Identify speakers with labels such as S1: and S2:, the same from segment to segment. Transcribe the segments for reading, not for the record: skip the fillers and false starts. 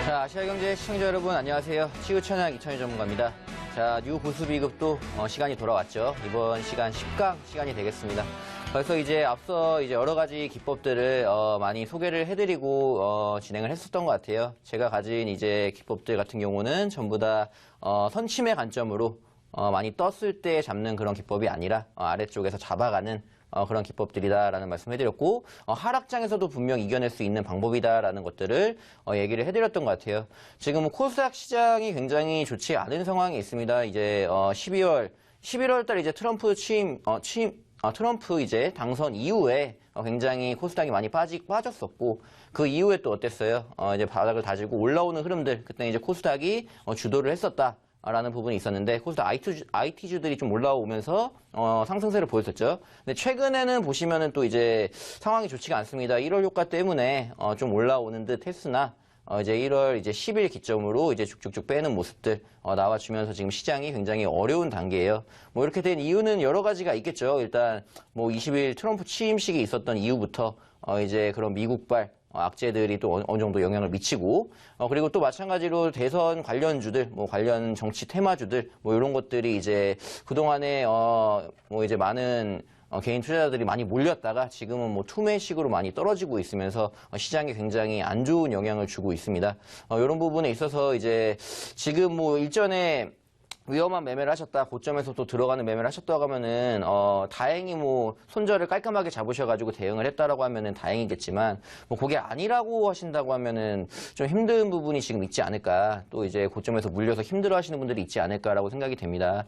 S1: 자, 아시아경제 시청자 여러분 안녕하세요. 치우천양 이천희 전문가입니다. 자, 뉴 보수 비급도 시간이 돌아왔죠. 이번 시간 10강 시간이 되겠습니다. 그래서 이제 앞서 이제 여러 가지 기법들을 많이 소개를 해드리고 진행을 했었던 것 같아요. 제가 가진 이제 기법들 같은 경우는 전부 다 선침의 관점으로 많이 떴을 때 잡는 그런 기법이 아니라 아래쪽에서 잡아가는 그런 기법들이다라는 말씀을 해드렸고 하락장에서도 분명 이겨낼 수 있는 방법이다라는 것들을 얘기를 해드렸던 것 같아요. 지금 코스닥 시장이 굉장히 좋지 않은 상황이 있습니다. 이제 11월 달 이제 트럼프 트럼프 이제 당선 이후에 굉장히 코스닥이 많이 빠졌었고 그 이후에 또 어땠어요? 이제 바닥을 다지고 올라오는 흐름들 그때 이제 코스닥이 주도를 했었다. 라는 부분이 있었는데 코스닥 IT주들이 좀 올라오면서 상승세를 보였었죠. 근데 최근에는 보시면은 또 이제 상황이 좋지가 않습니다. 1월 효과 때문에 좀 올라오는 듯 했으나 이제 1월 이제 10일 기점으로 이제 쭉쭉쭉 빼는 모습들 나와주면서 지금 시장이 굉장히 어려운 단계예요. 뭐 이렇게 된 이유는 여러 가지가 있겠죠. 일단 뭐 20일 트럼프 취임식이 있었던 이후부터 이제 그런 미국발 악재들이 또 어느 정도 영향을 미치고 그리고 또 마찬가지로 대선 관련주들 뭐 관련 정치 테마주들 뭐 이런 것들이 이제 그동안에 뭐 이제 많은 개인 투자자들이 많이 몰렸다가 지금은 뭐 투매식으로 많이 떨어지고 있으면서 시장에 굉장히 안 좋은 영향을 주고 있습니다. 이런 부분에 있어서 이제 지금 뭐 일전에 위험한 매매를 하셨다, 고점에서 또 들어가는 매매를 하셨다고 하면은, 다행히 뭐, 손절을 깔끔하게 잡으셔가지고 대응을 했다라고 하면은 다행이겠지만, 뭐, 그게 아니라고 하신다고 하면은 좀 힘든 부분이 지금 있지 않을까. 또 이제 고점에서 물려서 힘들어 하시는 분들이 있지 않을까라고 생각이 됩니다.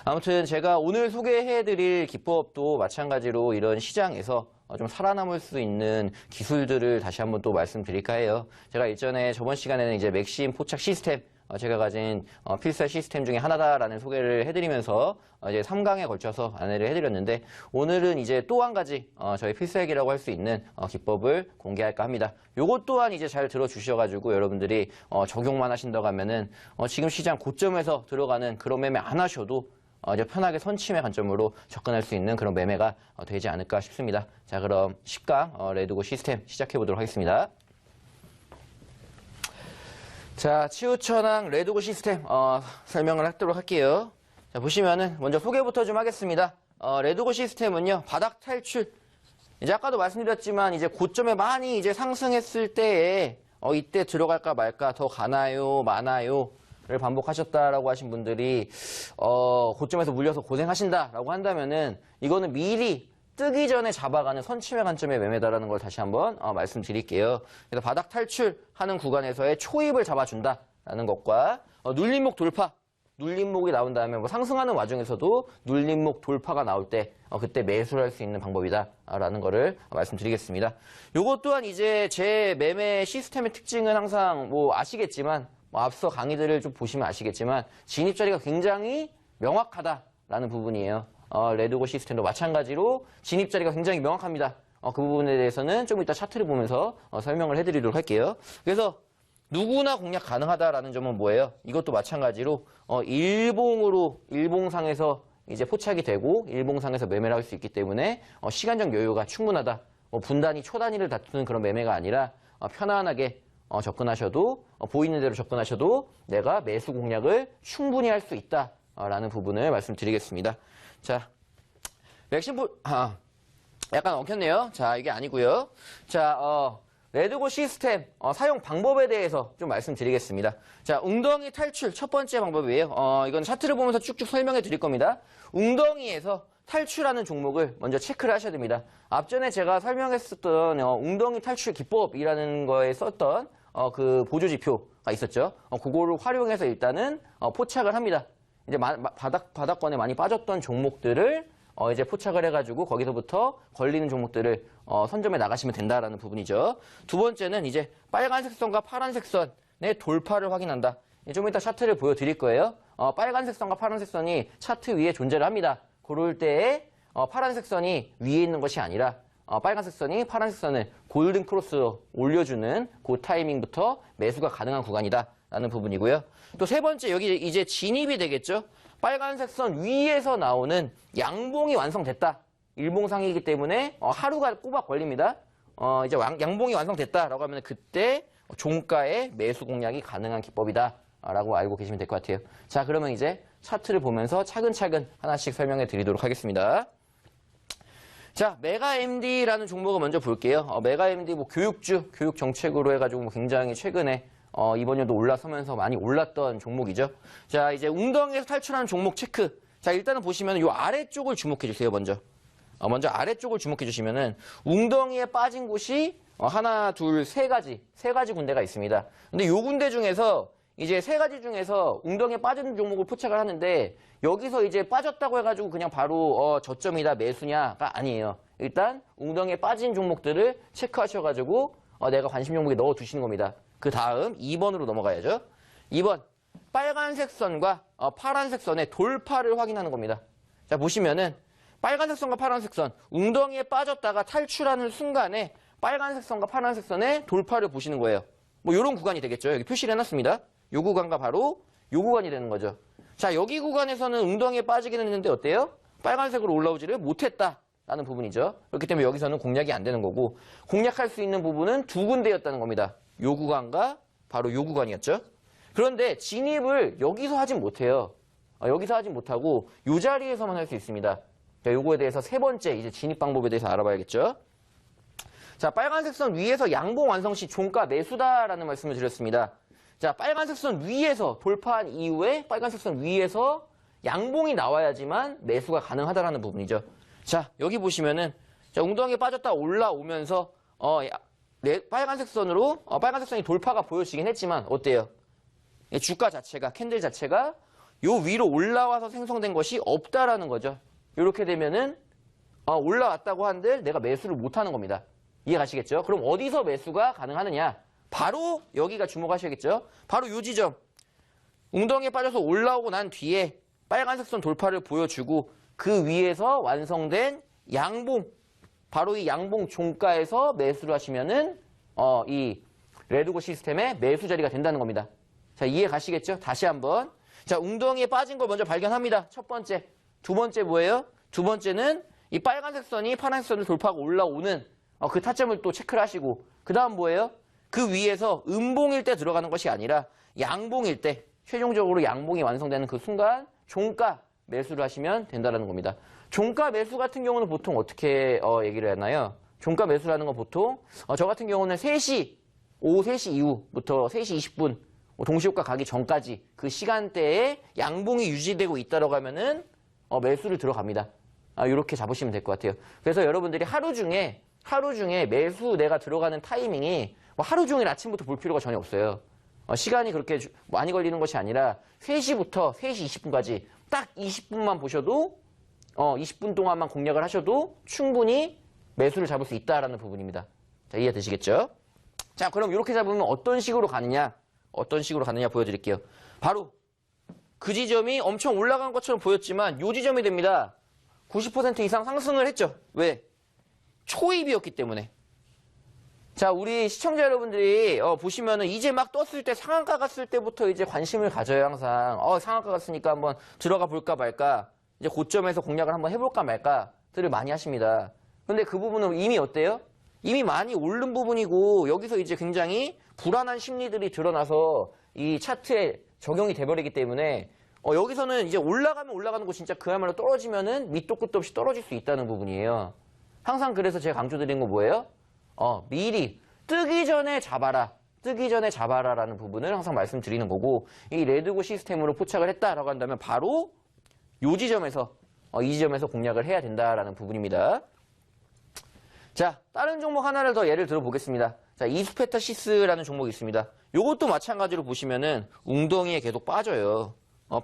S1: 아무튼 제가 오늘 소개해드릴 기법도 마찬가지로 이런 시장에서 좀 살아남을 수 있는 기술들을 다시 한번 또 말씀드릴까 해요. 제가 일전에 저번 시간에는 이제 맥심 포착 시스템, 제가 가진 필살 시스템 중에 하나다라는 소개를 해드리면서 이제 3강에 걸쳐서 안내를 해드렸는데 오늘은 이제 또 한 가지 저희 필살기라고 할 수 있는 기법을 공개할까 합니다. 요것 또한 이제 잘 들어주셔가지고 여러분들이 적용만 하신다고 하면은 지금 시장 고점에서 들어가는 그런 매매 안 하셔도 이제 편하게 선침의 관점으로 접근할 수 있는 그런 매매가 되지 않을까 싶습니다. 자, 그럼 10강 레드고 시스템 시작해 보도록 하겠습니다. 자, 치우천왕 레드고 시스템 설명을 하도록 할게요. 자, 보시면은 먼저 소개부터 좀 하겠습니다. 레드고 시스템은요, 바닥 탈출. 이제 아까도 말씀드렸지만 이제 고점에 많이 이제 상승했을 때에 이때 들어갈까 말까 더 가나요, 마나요를 반복하셨다라고 하신 분들이 고점에서 물려서 고생하신다라고 한다면은 이거는 미리 뜨기 전에 잡아가는 선침의 관점의 매매다라는 걸 다시 한번 말씀드릴게요. 그래서 바닥 탈출하는 구간에서의 초입을 잡아준다라는 것과 눌림목 돌파, 눌림목이 나온 다음에 뭐 상승하는 와중에서도 눌림목 돌파가 나올 때 그때 매수를 할 수 있는 방법이다라는 거를 말씀드리겠습니다. 요것 또한 이제 제 매매 시스템의 특징은 항상 뭐 아시겠지만 앞서 강의들을 좀 보시면 아시겠지만 진입 자리가 굉장히 명확하다라는 부분이에요. 레드고 시스템도 마찬가지로 진입 자리가 굉장히 명확합니다. 그 부분에 대해서는 좀 이따 차트를 보면서 설명을 해드리도록 할게요. 그래서 누구나 공략 가능하다라는 점은 뭐예요? 이것도 마찬가지로 일봉상에서 이제 포착이 되고 일봉상에서 매매를 할 수 있기 때문에 시간적 여유가 충분하다. 분단위, 초단위를 다투는 그런 매매가 아니라 편안하게 접근하셔도 보이는 대로 접근하셔도 내가 매수 공략을 충분히 할 수 있다라는 부분을 말씀드리겠습니다. 자, 약간 엉켰네요. 자, 이게 아니고요. 자, 레드고 시스템 사용 방법에 대해서 좀 말씀드리겠습니다. 자, 웅덩이 탈출 첫 번째 방법이에요. 이건 차트를 보면서 쭉쭉 설명해 드릴 겁니다. 웅덩이에서 탈출하는 종목을 먼저 체크를 하셔야 됩니다. 앞전에 제가 설명했었던 웅덩이 탈출 기법이라는 거에 썼던 그 보조지표가 있었죠. 그거를 활용해서 일단은 포착을 합니다. 이제 바닥권에 많이 빠졌던 종목들을 이제 포착을 해가지고 거기서부터 걸리는 종목들을 선점해 나가시면 된다라는 부분이죠. 두 번째는 이제 빨간색 선과 파란색 선의 돌파를 확인한다. 좀 이따 차트를 보여드릴 거예요. 빨간색 선과 파란색 선이 차트 위에 존재를 합니다. 그럴 때에 파란색 선이 위에 있는 것이 아니라 빨간색 선이 파란색 선을 골든 크로스로 올려주는 그 타이밍부터 매수가 가능한 구간이다. 라는 부분이고요. 또 세 번째 여기 이제 진입이 되겠죠. 빨간색 선 위에서 나오는 양봉이 완성됐다. 일봉상이기 때문에 하루가 꼬박 걸립니다. 이제 양봉이 완성됐다라고 하면 그때 종가의 매수 공략이 가능한 기법이다라고 알고 계시면 될 것 같아요. 자, 그러면 이제 차트를 보면서 차근차근 하나씩 설명해 드리도록 하겠습니다. 자, 메가MD라는 종목을 먼저 볼게요. 메가MD 뭐 교육주, 교육 정책으로 해가지고 뭐 굉장히 최근에 이번 년도 올라서면서 많이 올랐던 종목이죠. 자, 이제 웅덩이에서 탈출하는 종목 체크. 자, 일단은 보시면 이 아래쪽을 주목해 주세요, 먼저. 먼저 아래쪽을 주목해 주시면은 웅덩이에 빠진 곳이 하나, 둘, 세 가지 군데가 있습니다. 근데 요 군데 중에서 이제 세 가지 중에서 웅덩이에 빠진 종목을 포착을 하는데 여기서 이제 빠졌다고 해가지고 그냥 바로 저점이다 매수냐가 아니에요. 일단 웅덩이에 빠진 종목들을 체크하셔가지고 내가 관심 종목에 넣어 두시는 겁니다. 그 다음 2번으로 넘어가야죠. 2번 빨간색 선과 파란색 선의 돌파를 확인하는 겁니다. 자, 보시면은 빨간색 선과 파란색 선, 웅덩이에 빠졌다가 탈출하는 순간에 빨간색 선과 파란색 선의 돌파를 보시는 거예요. 뭐 이런 구간이 되겠죠. 여기 표시를 해놨습니다. 요 구간과 바로 요 구간이 되는 거죠. 자, 여기 구간에서는 웅덩이에 빠지기는 했는데 어때요? 빨간색으로 올라오지를 못했다라는 부분이죠. 그렇기 때문에 여기서는 공략이 안 되는 거고 공략할 수 있는 부분은 두 군데였다는 겁니다. 요 구간과 바로 요 구간이었죠. 그런데 진입을 여기서 하진 못해요. 여기서 하진 못하고 요 자리에서만 할 수 있습니다. 자, 요거에 대해서 세 번째 이제 진입 방법에 대해서 알아봐야겠죠. 자, 빨간색 선 위에서 양봉 완성 시 종가 매수다라는 말씀을 드렸습니다. 자, 빨간색 선 위에서 돌파한 이후에 빨간색 선 위에서 양봉이 나와야지만 매수가 가능하다라는 부분이죠. 자, 여기 보시면은 자, 웅덩이에 빠졌다 올라오면서 빨간색 선으로 빨간색 선이 돌파가 보여지긴 했지만 어때요? 주가 자체가 캔들 자체가 요 위로 올라와서 생성된 것이 없다라는 거죠. 이렇게 되면은 올라왔다고 한들 내가 매수를 못 하는 겁니다. 이해 가시겠죠? 그럼 어디서 매수가 가능하느냐? 바로 여기가 주목하셔야겠죠? 바로 요 지점. 웅덩이에 빠져서 올라오고 난 뒤에 빨간색 선 돌파를 보여주고 그 위에서 완성된 양봉. 바로 이 양봉 종가에서 매수를 하시면은 이 레드고 시스템의 매수 자리가 된다는 겁니다. 자, 이해 가시겠죠? 다시 한번. 자, 웅덩이에 빠진 걸 먼저 발견합니다. 첫 번째. 두 번째 뭐예요? 두 번째는 이 빨간색 선이 파란색 선을 돌파하고 올라오는 그 타점을 또 체크를 하시고 그 다음 뭐예요? 그 위에서 음봉일 때 들어가는 것이 아니라 양봉일 때 최종적으로 양봉이 완성되는 그 순간 종가 매수를 하시면 된다는 겁니다. 종가 매수 같은 경우는 보통 어떻게 얘기를 했나요? 종가 매수라는 건 보통 저 같은 경우는 3시, 오후 3시 이후부터 3시 20분 동시효과 가기 전까지 그 시간대에 양봉이 유지되고 있다라고 하면은 매수를 들어갑니다. 이렇게 잡으시면 될 것 같아요. 그래서 여러분들이 하루 중에 매수 내가 들어가는 타이밍이 하루 종일 아침부터 볼 필요가 전혀 없어요. 시간이 그렇게 많이 걸리는 것이 아니라 3시부터 3시 20분까지 딱 20분만 보셔도 20분 동안만 공략을 하셔도 충분히 매수를 잡을 수 있다라는 부분입니다. 자, 이해되시겠죠? 자, 그럼 이렇게 잡으면 어떤 식으로 가느냐 보여드릴게요. 바로 그 지점이 엄청 올라간 것처럼 보였지만 요 지점이 됩니다. 90% 이상 상승을 했죠. 왜? 초입이었기 때문에. 자, 우리 시청자 여러분들이 보시면은 이제 막 떴을 때 상한가 갔을 때부터 이제 관심을 가져요. 항상 상한가 갔으니까 한번 들어가 볼까 말까, 이제 고점에서 공략을 한번 해볼까 말까들을 많이 하십니다. 근데 그 부분은 이미 어때요? 이미 많이 오른 부분이고 여기서 이제 굉장히 불안한 심리들이 드러나서 이 차트에 적용이 돼버리기 때문에 여기서는 이제 올라가면 올라가는 거 진짜 그야말로 떨어지면은 밑도 끝도 없이 떨어질 수 있다는 부분이에요. 항상 그래서 제가 강조드린 거 뭐예요? 미리 뜨기 전에 잡아라라는 부분을 항상 말씀드리는 거고, 이 레드고 시스템으로 포착을 했다라고 한다면 바로 이 지점에서 공략을 해야 된다라는 부분입니다. 자, 다른 종목 하나를 더 예를 들어 보겠습니다. 자, 이수페타시스라는 종목이 있습니다. 요것도 마찬가지로 보시면은 웅덩이에 계속 빠져요.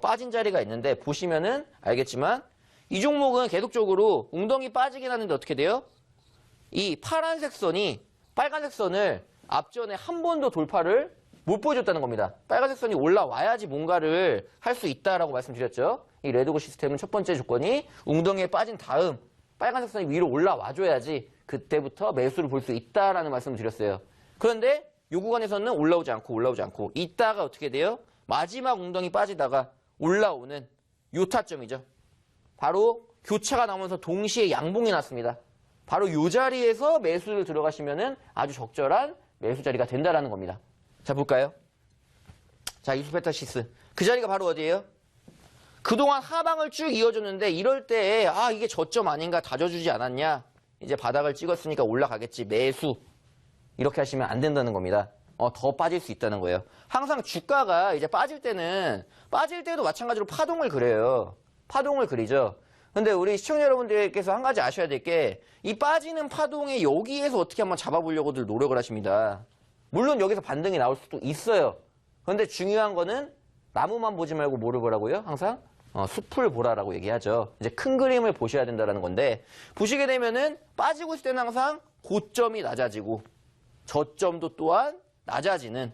S1: 빠진 자리가 있는데 보시면은 알겠지만 이 종목은 계속적으로 웅덩이 빠지긴 하는데 어떻게 돼요? 이 파란색 선이 빨간색 선을 앞전에 한 번도 돌파를 못 보여줬다는 겁니다. 빨간색 선이 올라와야지 뭔가를 할 수 있다라고 말씀드렸죠. 이 레드고 시스템은 첫 번째 조건이 웅덩이에 빠진 다음 빨간색 선이 위로 올라와줘야지 그때부터 매수를 볼 수 있다라는 말씀을 드렸어요. 그런데 이 구간에서는 올라오지 않고 이따가 어떻게 돼요? 마지막 웅덩이 빠지다가 올라오는 요 타점이죠. 바로 교차가 나오면서 동시에 양봉이 났습니다. 바로 이 자리에서 매수를 들어가시면은 아주 적절한 매수 자리가 된다라는 겁니다. 자, 볼까요? 자, 유스페타시스. 그 자리가 바로 어디예요? 그동안 하방을 쭉 이어줬는데 이럴 때 이게 저점 아닌가 다져주지 않았냐? 이제 바닥을 찍었으니까 올라가겠지. 매수. 이렇게 하시면 안 된다는 겁니다. 더 빠질 수 있다는 거예요. 항상 주가가 이제 빠질 때도 마찬가지로 파동을 그려요. 파동을 그리죠. 근데 우리 시청자 여러분들께서 한 가지 아셔야 될 게 이 빠지는 파동에 여기에서 어떻게 한번 잡아보려고들 노력을 하십니다. 물론 여기서 반등이 나올 수도 있어요. 그런데 중요한 거는 나무만 보지 말고 뭐를 보라고요? 항상 숲을 보라라고 얘기하죠. 이제 큰 그림을 보셔야 된다는 건데 보시게 되면은 빠지고 있을 때는 항상 고점이 낮아지고 저점도 또한 낮아지는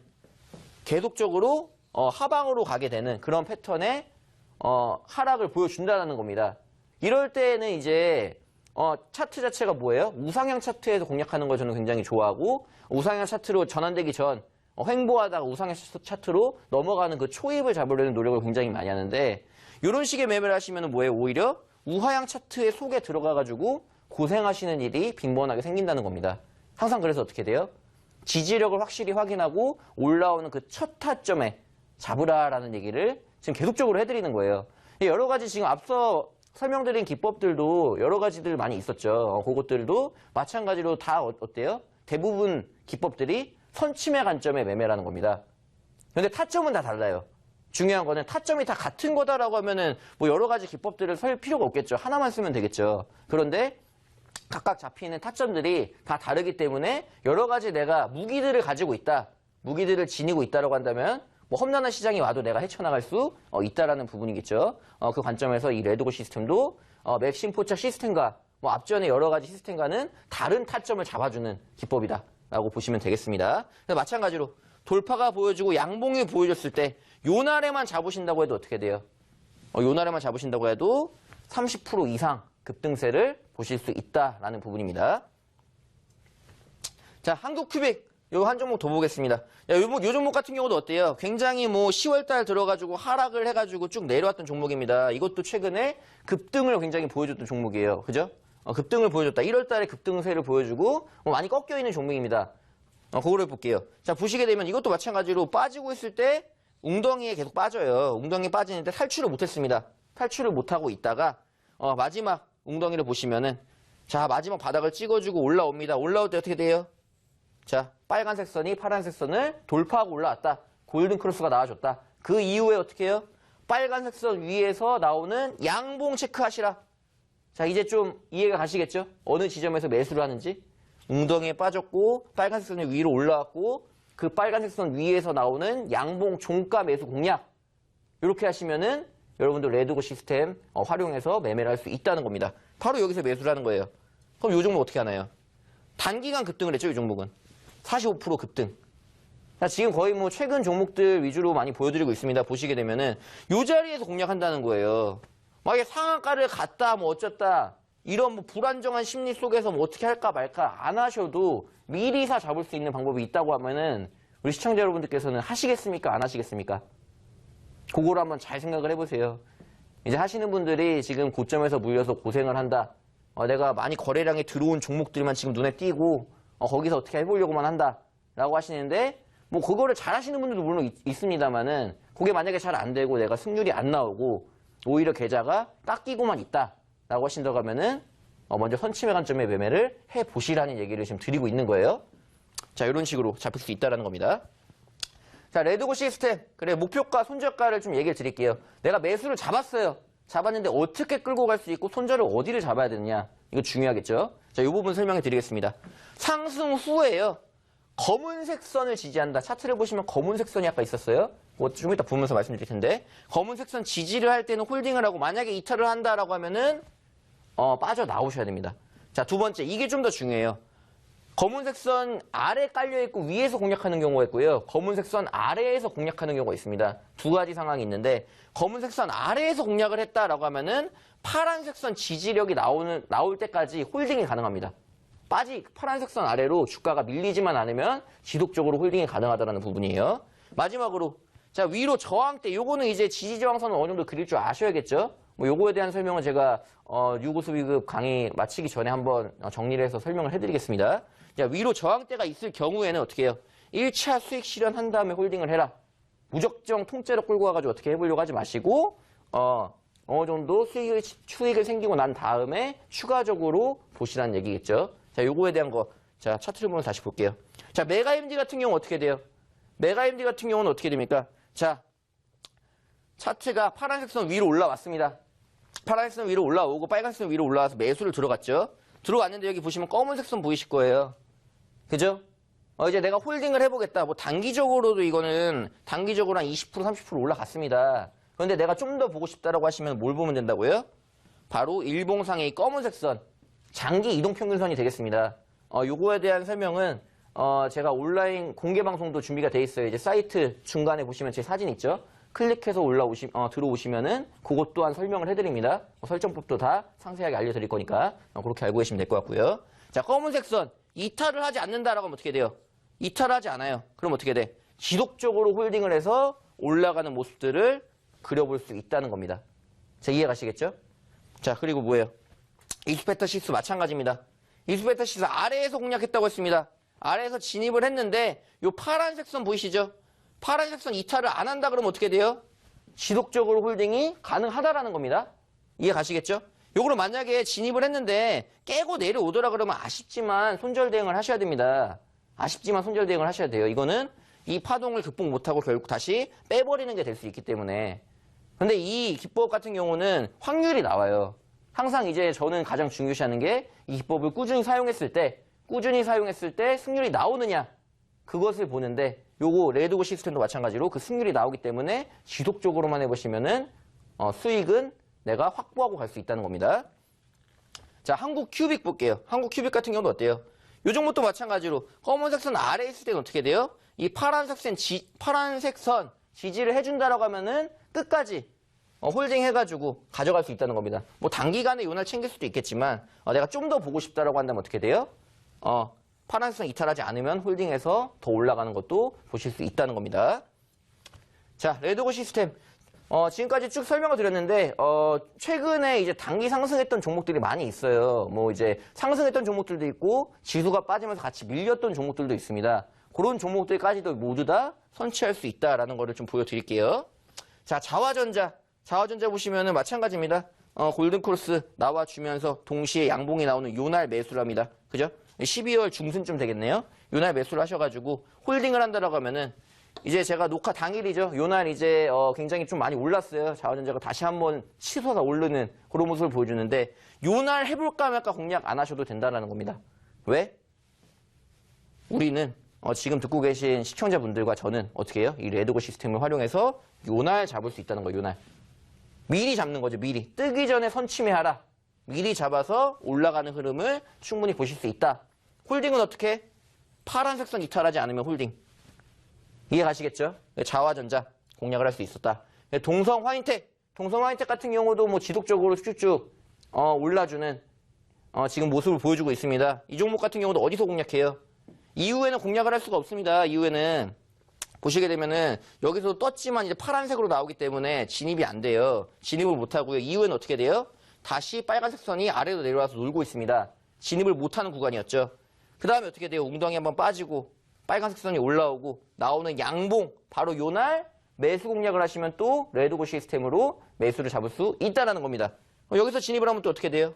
S1: 계속적으로 하방으로 가게 되는 그런 패턴의 하락을 보여준다는 겁니다. 이럴 때는 이제 차트 자체가 뭐예요? 우상향 차트에서 공략하는 걸 저는 굉장히 좋아하고 우상향 차트로 전환되기 전 횡보하다가 우상향 차트로 넘어가는 그 초입을 잡으려는 노력을 굉장히 많이 하는데 이런 식의 매매를 하시면 뭐예요? 오히려 우하향 차트의 속에 들어가가지고 고생하시는 일이 빈번하게 생긴다는 겁니다. 항상 그래서 어떻게 돼요? 지지력을 확실히 확인하고 올라오는 그 첫 타점에 잡으라라는 얘기를 지금 계속적으로 해드리는 거예요. 여러 가지 지금 앞서 설명드린 기법들도 여러 가지들 많이 있었죠. 그것들도 마찬가지로 다 어때요? 대부분 기법들이 선침해 관점의 매매라는 겁니다. 그런데 타점은 다 달라요. 중요한 거는 타점이 다 같은 거다라고 하면은 뭐 여러 가지 기법들을 설 필요가 없겠죠. 하나만 쓰면 되겠죠. 그런데 각각 잡히는 타점들이 다 다르기 때문에 여러 가지 내가 무기들을 가지고 있다. 무기들을 지니고 있다라고 한다면 뭐 험난한 시장이 와도 내가 헤쳐나갈 수 있다라는 부분이겠죠. 그 관점에서 이 레드고 시스템도 맥심 포착 시스템과 뭐 앞전에 여러 가지 시스템과는 다른 타점을 잡아주는 기법이다라고 보시면 되겠습니다. 마찬가지로 돌파가 보여주고 양봉이 보여줬을 때 요 날에만 잡으신다고 해도 어떻게 돼요? 요 날에만 잡으신다고 해도 30% 이상 급등세를 보실 수 있다라는 부분입니다. 자, 한국큐빅 요 한 종목 더 보겠습니다. 요 종목 같은 경우도 어때요? 굉장히 뭐 10월달 들어가지고 하락을 해가지고 쭉 내려왔던 종목입니다. 이것도 최근에 급등을 굉장히 보여줬던 종목이에요. 그죠? 급등을 보여줬다. 1월달에 급등세를 보여주고 많이 꺾여있는 종목입니다. 그거를 볼게요. 자, 보시게 되면 이것도 마찬가지로 빠지고 있을 때 웅덩이에 계속 빠져요. 웅덩이에 빠지는데 탈출을 못했습니다. 탈출을 못하고 있다가 마지막 웅덩이를 보시면은 자, 마지막 바닥을 찍어주고 올라옵니다. 올라올 때 어떻게 돼요? 자, 빨간색 선이 파란색 선을 돌파하고 올라왔다. 골든 크로스가 나와줬다. 그 이후에 어떻게 해요? 빨간색 선 위에서 나오는 양봉 체크하시라. 자, 이제 좀 이해가 가시겠죠? 어느 지점에서 매수를 하는지. 웅덩이에 빠졌고 빨간색 선이 위로 올라왔고 그 빨간색 선 위에서 나오는 양봉 종가 매수 공략. 이렇게 하시면은 여러분들 레드고 시스템 활용해서 매매를 할 수 있다는 겁니다. 바로 여기서 매수를 하는 거예요. 그럼 이 종목 어떻게 하나요? 단기간 급등을 했죠, 이 종목은. 45% 급등. 자, 지금 거의 뭐 최근 종목들 위주로 많이 보여드리고 있습니다. 보시게 되면은 이 자리에서 공략한다는 거예요. 만약에 상한가를 갔다 뭐 어쩌다 이런 뭐 불안정한 심리 속에서 뭐 어떻게 할까 말까 안 하셔도 미리 사 잡을 수 있는 방법이 있다고 하면은 우리 시청자 여러분들께서는 하시겠습니까? 안 하시겠습니까? 그거를 한번 잘 생각을 해보세요. 이제 하시는 분들이 지금 고점에서 물려서 고생을 한다. 내가 많이 거래량이 들어온 종목들만 지금 눈에 띄고 거기서 어떻게 해보려고만 한다 라고 하시는데 뭐 그거를 잘 하시는 분들도 물론 있습니다만은 그게 만약에 잘 안 되고 내가 승률이 안 나오고 오히려 계좌가 깎이고만 있다 라고 하신다고 하면은 먼저 선침해 관점의 매매를 해보시라는 얘기를 지금 드리고 있는 거예요. 자, 이런 식으로 잡힐 수 있다는 겁니다. 자, 레드고 시스템. 그래, 목표가, 손절가를 좀 얘기를 드릴게요. 내가 매수를 잡았어요. 잡았는데 어떻게 끌고 갈 수 있고 손절을 어디를 잡아야 되느냐. 이거 중요하겠죠? 자, 이 부분 설명해 드리겠습니다. 상승 후에요. 검은색 선을 지지한다. 차트를 보시면 검은색 선이 아까 있었어요. 그거 좀 이따 보면서 말씀드릴 텐데. 검은색 선 지지를 할 때는 홀딩을 하고 만약에 이탈을 한다라고 하면은 빠져나오셔야 됩니다. 자, 두 번째. 이게 좀 더 중요해요. 검은색 선 아래 깔려있고 위에서 공략하는 경우가 있고요. 검은색 선 아래에서 공략하는 경우가 있습니다. 두 가지 상황이 있는데 검은색 선 아래에서 공략을 했다라고 하면은 파란색 선 지지력이 나올 때까지 홀딩이 가능합니다. 파란색 선 아래로 주가가 밀리지만 않으면 지속적으로 홀딩이 가능하다는 부분이에요. 마지막으로 자, 위로 저항대 요거는 이제 지지저항선을 어느 정도 그릴 줄 아셔야겠죠. 뭐 요거에 대한 설명은 제가 유고수 비급 강의 마치기 전에 한번 정리를 해서 설명을 해드리겠습니다. 자, 위로 저항대가 있을 경우에는 어떻게 해요? 1차 수익 실현한 다음에 홀딩을 해라. 무작정 통째로 끌고 와가지고 어떻게 해보려고 하지 마시고 어느 정도 수익을 생기고 난 다음에 추가적으로 보시라는 얘기겠죠. 자, 요거에 대한 거 자 차트를 보면 다시 볼게요. 자, 메가MD 같은 경우는 어떻게 돼요? 메가MD 같은 경우는 어떻게 됩니까? 자, 차트가 파란색 선 위로 올라왔습니다. 파란색 선 위로 올라오고 빨간색 선 위로 올라와서 매수를 들어갔죠. 들어왔는데 여기 보시면 검은색 선 보이실 거예요. 그죠? 이제 내가 홀딩을 해보겠다. 뭐 단기적으로도 이거는 단기적으로 한 20% 30% 올라갔습니다. 그런데 내가 좀 더 보고 싶다라고 하시면 뭘 보면 된다고요? 바로 일봉상의 이 검은색 선, 장기 이동평균선이 되겠습니다. 요거에 대한 설명은 제가 온라인 공개 방송도 준비가 돼 있어요. 이제 사이트 중간에 보시면 제 사진 있죠? 클릭해서 들어오시면은 그것 또한 설명을 해드립니다. 설정법도 다 상세하게 알려드릴 거니까 그렇게 알고 계시면 될 것 같고요. 자, 검은색 선 이탈을 하지 않는다라고 하면 어떻게 돼요? 이탈을 하지 않아요. 그럼 어떻게 돼? 지속적으로 홀딩을 해서 올라가는 모습들을 그려볼 수 있다는 겁니다. 자, 이해 가시겠죠? 자, 그리고 뭐예요? 이수베타 시스 마찬가지입니다. 이수베타 시스 아래에서 공략했다고 했습니다. 아래에서 진입을 했는데 요 파란색 선 보이시죠? 파란색 선 이탈을 안 한다 그러면 어떻게 돼요? 지속적으로 홀딩이 가능하다라는 겁니다. 이해 가시겠죠? 요거를 만약에 진입을 했는데 깨고 내려오더라 그러면 아쉽지만 손절 대응을 하셔야 됩니다. 아쉽지만 손절 대응을 하셔야 돼요. 이거는 이 파동을 극복 못하고 결국 다시 빼버리는 게 될 수 있기 때문에. 근데 이 기법 같은 경우는 확률이 나와요. 항상 이제 저는 가장 중요시하는 게 이 기법을 꾸준히 사용했을 때 승률이 나오느냐 그것을 보는데 요거 레드고 시스템도 마찬가지로 그 승률이 나오기 때문에 지속적으로만 해보시면은 수익은 내가 확보하고 갈 수 있다는 겁니다. 자, 한국 큐빅 볼게요. 한국 큐빅 같은 경우는 어때요? 요 종목도 마찬가지로 검은색 선 아래에 있을 때는 어떻게 돼요? 이 파란색 선 지지를 해준다라고 하면은 끝까지 홀딩 해가지고 가져갈 수 있다는 겁니다. 뭐 단기간에 요날 챙길 수도 있겠지만 내가 좀 더 보고 싶다라고 한다면 어떻게 돼요? 파란색 선 이탈하지 않으면 홀딩해서 더 올라가는 것도 보실 수 있다는 겁니다. 자, 레드고 시스템. 지금까지 쭉 설명을 드렸는데, 최근에 이제 단기 상승했던 종목들이 많이 있어요. 뭐 이제 상승했던 종목들도 있고, 지수가 빠지면서 같이 밀렸던 종목들도 있습니다. 그런 종목들까지도 모두 다 선취할 수 있다라는 거를 좀 보여드릴게요. 자, 자화전자 보시면은 마찬가지입니다. 골든크로스 나와주면서 동시에 양봉이 나오는 요날 매수를 합니다. 그죠? 12월 중순쯤 되겠네요. 요날 매수를 하셔가지고 홀딩을 한다라고 하면은 이제 제가 녹화 당일이죠. 요날 이제 굉장히 좀 많이 올랐어요. 자화전자가 다시 한번 치솟아 오르는 그런 모습을 보여주는데 요날 해볼까 말까 공략 안 하셔도 된다는 겁니다. 왜? 우리는 지금 듣고 계신 시청자분들과 저는 어떻게 해요? 이 레드고 시스템을 활용해서 요날 잡을 수 있다는 거예요. 요날. 미리 잡는 거죠. 미리. 뜨기 전에 선취매하라. 미리 잡아서 올라가는 흐름을 충분히 보실 수 있다. 홀딩은 어떻게 해? 파란색 선 이탈하지 않으면 홀딩. 이해 가시겠죠? 자화전자 공략을 할 수 있었다. 동성 화인텍 같은 경우도 뭐 지속적으로 쭉쭉 올라주는 지금 모습을 보여주고 있습니다. 이 종목 같은 경우도 어디서 공략해요? 이후에는 공략을 할 수가 없습니다. 이후에는 보시게 되면은 여기서 떴지만 이제 파란색으로 나오기 때문에 진입이 안 돼요. 진입을 못 하고요. 이후에는 어떻게 돼요? 다시 빨간색 선이 아래로 내려와서 놀고 있습니다. 진입을 못하는 구간이었죠. 그 다음에 어떻게 돼요? 웅덩이 한번 빠지고 빨간색 선이 올라오고 나오는 양봉 바로 요날 매수 공략을 하시면 또 레드고 시스템으로 매수를 잡을 수 있다는 겁니다. 여기서 진입을 하면 또 어떻게 돼요?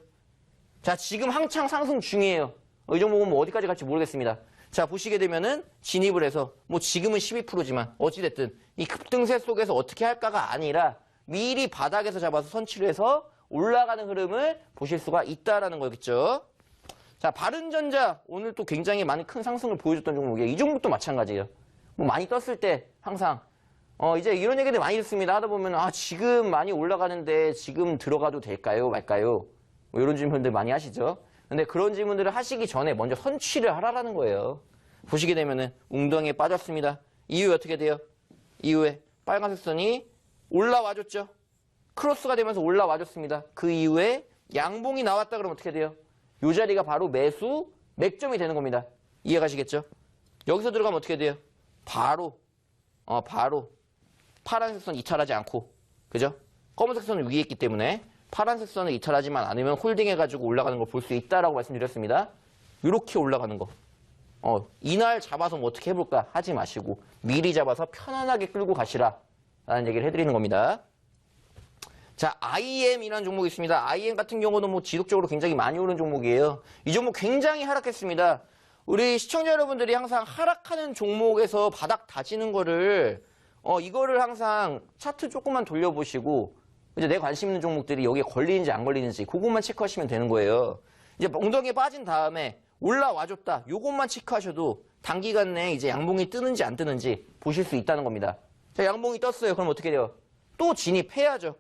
S1: 자, 지금 한창 상승 중이에요. 이 종목은 뭐 어디까지 갈지 모르겠습니다. 자, 보시게 되면은 진입을 해서 뭐 지금은 12%지만 어찌됐든 이 급등세 속에서 어떻게 할까가 아니라 미리 바닥에서 잡아서 선취를 해서 올라가는 흐름을 보실 수가 있다라는 거겠죠. 자, 바른전자 오늘 또 굉장히 많이 큰 상승을 보여줬던 종목이에요. 이 종목도 마찬가지예요. 뭐 많이 떴을 때 항상 이제 이런 얘기들 많이 듣습니다. 하다 보면 지금 많이 올라가는데 지금 들어가도 될까요? 말까요? 뭐 이런 질문들 많이 하시죠. 근데 그런 질문들을 하시기 전에 먼저 선취를 하라라는 거예요. 보시게 되면은 웅덩이에 빠졌습니다. 이후에 어떻게 돼요? 이후에 빨간색 선이 올라와줬죠. 크로스가 되면서 올라와줬습니다. 그 이후에 양봉이 나왔다 그러면 어떻게 돼요? 이 자리가 바로 매수 맥점이 되는 겁니다. 이해 가시겠죠? 여기서 들어가면 어떻게 돼요? 바로 파란색 선 이탈하지 않고, 그죠? 검은색 선을 위에 있기 때문에 파란색 선을 이탈하지만 않으면 홀딩해가지고 올라가는 걸 볼 수 있다라고 말씀드렸습니다. 이렇게 올라가는 거. 이날 잡아서 뭐 어떻게 해볼까 하지 마시고 미리 잡아서 편안하게 끌고 가시라 라는 얘기를 해드리는 겁니다. 자, IM이라는 종목이 있습니다. IM 같은 경우는 뭐 지속적으로 굉장히 많이 오른 종목이에요. 이 종목 굉장히 하락했습니다. 우리 시청자 여러분들이 항상 하락하는 종목에서 바닥 다지는 거를 이거를 항상 차트 조금만 돌려보시고 이제 내 관심 있는 종목들이 여기에 걸리는지 안 걸리는지 그것만 체크하시면 되는 거예요. 이제 엉덩이에 빠진 다음에 올라와줬다. 요것만 체크하셔도 단기간 내에 이제 양봉이 뜨는지 안 뜨는지 보실 수 있다는 겁니다. 자, 양봉이 떴어요. 그럼 어떻게 돼요? 또 진입해야죠.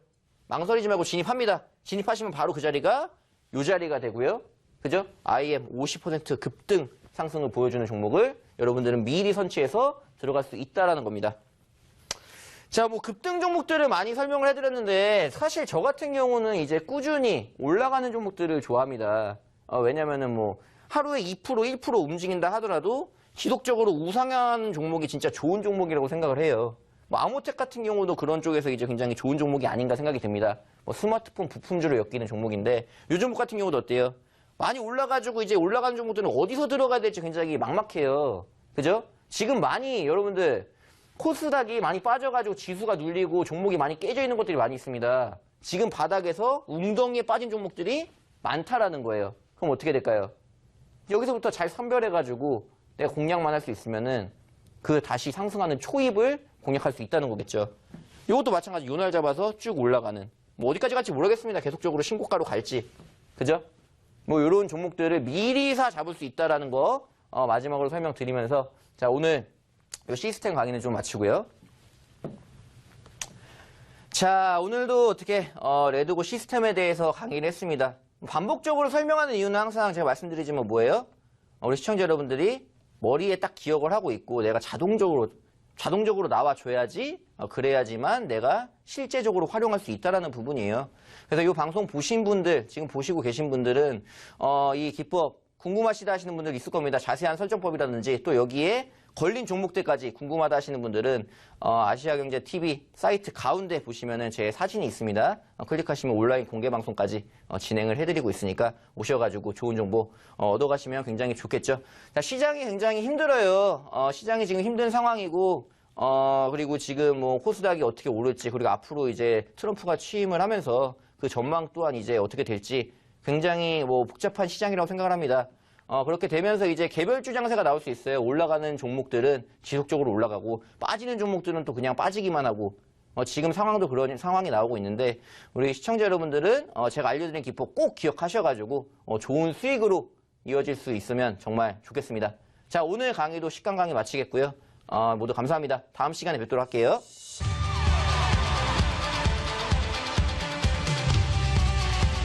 S1: 망설이지 말고 진입합니다. 진입하시면 바로 그 자리가 요 자리가 되고요. 그죠? IM 50% 급등 상승을 보여주는 종목을 여러분들은 미리 선취해서 들어갈 수 있다라는 겁니다. 자, 뭐 급등 종목들을 많이 설명을 해드렸는데 사실 저 같은 경우는 이제 꾸준히 올라가는 종목들을 좋아합니다. 왜냐면은 뭐 하루에 2%, 1% 움직인다 하더라도 지속적으로 우상향하는 종목이 진짜 좋은 종목이라고 생각을 해요. 뭐 아모텍 같은 경우도 그런 쪽에서 이제 굉장히 좋은 종목이 아닌가 생각이 듭니다. 뭐 스마트폰 부품주로 엮이는 종목인데 요 종목 같은 경우도 어때요? 많이 올라가지고 이제 올라가는 종목들은 어디서 들어가야 될지 굉장히 막막해요. 그죠? 지금 많이 여러분들 코스닥이 많이 빠져가지고 지수가 눌리고 종목이 많이 깨져 있는 것들이 많이 있습니다. 지금 바닥에서 웅덩이에 빠진 종목들이 많다라는 거예요. 그럼 어떻게 될까요? 여기서부터 잘 선별해가지고 내가 공략만 할 수 있으면은 그 다시 상승하는 초입을 공략할 수 있다는 거겠죠. 이것도 마찬가지 요날 잡아서 쭉 올라가는 뭐 어디까지 갈지 모르겠습니다. 계속적으로 신고가로 갈지. 그죠? 뭐 이런 종목들을 미리 잡을 수 있다라는 거 마지막으로 설명드리면서 자 오늘 이 시스템 강의는 좀 마치고요. 자 오늘도 어떻게 레드고 시스템에 대해서 강의를 했습니다. 반복적으로 설명하는 이유는 항상 제가 말씀드리지만 뭐예요? 우리 시청자 여러분들이 머리에 딱 기억을 하고 있고 내가 자동적으로 나와줘야지 그래야지만 내가 실제적으로 활용할 수 있다는 부분이에요. 그래서 이 방송 보신 분들 지금 보시고 계신 분들은 이 기법 궁금하시다 하시는 분들 있을 겁니다. 자세한 설정법이라든지 또 여기에 걸린 종목들까지 궁금하다 하시는 분들은 아시아경제TV 사이트 가운데 보시면은 제 사진이 있습니다. 클릭하시면 온라인 공개 방송까지 진행을 해드리고 있으니까 오셔가지고 좋은 정보 얻어가시면 굉장히 좋겠죠. 자, 시장이 굉장히 힘들어요. 시장이 지금 힘든 상황이고 그리고 지금 뭐 코스닥이 어떻게 오를지 그리고 앞으로 이제 트럼프가 취임을 하면서 그 전망 또한 이제 어떻게 될지 굉장히 뭐 복잡한 시장이라고 생각을 합니다. 그렇게 되면서 이제 개별주 장세가 나올 수 있어요. 올라가는 종목들은 지속적으로 올라가고 빠지는 종목들은 또 그냥 빠지기만 하고 지금 상황도 그런 상황이 나오고 있는데 우리 시청자 여러분들은 제가 알려드린 기법 꼭 기억하셔가지고 좋은 수익으로 이어질 수 있으면 정말 좋겠습니다. 자 오늘 강의도 식강 강의 마치겠고요. 모두 감사합니다. 다음 시간에 뵙도록 할게요.